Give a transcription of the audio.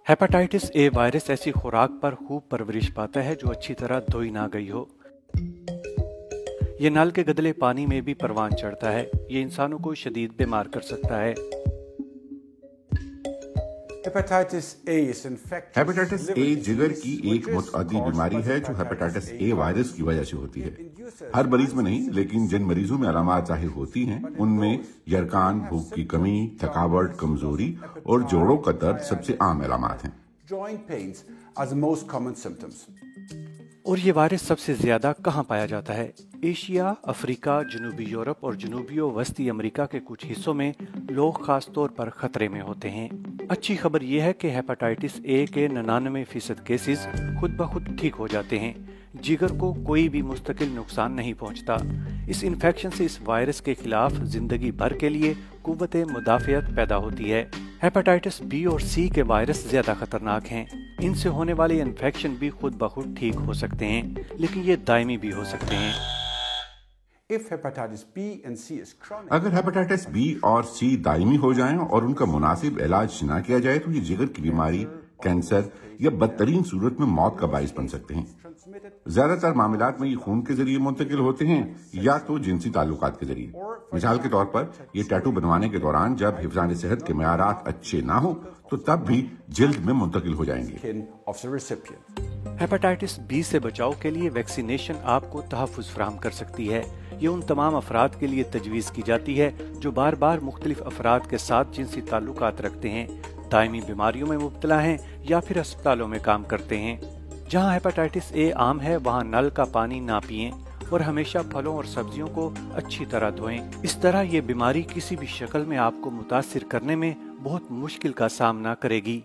Hepatitis A virus ऐसी खुराक पर खूब परवरिश पाता है जो अच्छी तरह धोई ना गई हो। ये नल के गदले पानी में भी परवान चढ़ता है। ये इंसानों को शदीद बीमार कर सकता है। हेपेटाइटिस ए जिगर की एक मुतअद्दी बीमारी है जो हेपेटाइटिस ए वायरस की वजह से होती है। हर मरीज में नहीं, लेकिन जिन मरीजों में अलामात जाहिर होती हैं उनमें यरकान, भूख की कमी, थकावट, कमजोरी और जोड़ों का दर्द सबसे आम अलामात हैं। और ये वायरस सबसे ज्यादा कहाँ पाया जाता है? एशिया, अफ्रीका, जनूबी यूरोप और जनूबी वस्ती अमेरिका के कुछ हिस्सों में लोग खास तौर पर खतरे में होते हैं। अच्छी खबर यह है कि हेपेटाइटिस ए के 99% केसेस खुद ब खुद ठीक हो जाते हैं। जिगर को कोई भी मुस्तकिल नुकसान नहीं पहुंचता। इस इन्फेक्शन से इस वायरस के खिलाफ जिंदगी भर के लिए कुव्वत मुदाफियत पैदा होती है। हेपेटाइटिस बी और सी के वायरस ज्यादा खतरनाक हैं। इनसे होने वाले इन्फेक्शन भी खुद ब खुद ठीक हो सकते हैं, लेकिन ये दायमी भी हो सकते हैं। अगर हेपेटाइटिस बी और सी दायमी हो जाएं और उनका मुनासिब इलाज न किया जाए तो ये जिगर की बीमारी, कैंसर या बदतरीन सूरत में मौत का बाइस बन सकते हैं। ज्यादातर मामलात में ये खून के जरिए मुंतकिल होते हैं या तो जिनसी ताल्लुकात के जरिए। मिसाल के तौर पर ये टैटू बनवाने के दौरान जब हिफ्ज़ान सेहत के मेयारात अच्छे ना हो तो तब भी जिल्द में मुंतकिल हो जाएंगे। हेपेटाइटिस बी से बचाव के लिए वैक्सीनेशन आपको तहफ़्फ़ुज़ फराहम कर सकती है। ये उन तमाम अफराद के लिए तजवीज़ की जाती है जो बार बार मुख्तलिफ अफराद के साथ जिनसी ताल्लुकात रखते हैं, दायमी बीमारियों में मुब्तला हैं या फिर अस्पतालों में काम करते हैं। जहाँ हेपेटाइटिस ए आम है वहाँ नल का पानी ना पिएं और हमेशा फलों और सब्जियों को अच्छी तरह धोएं। इस तरह ये बीमारी किसी भी शक्ल में आपको मुतासिर करने में बहुत मुश्किल का सामना करेगी।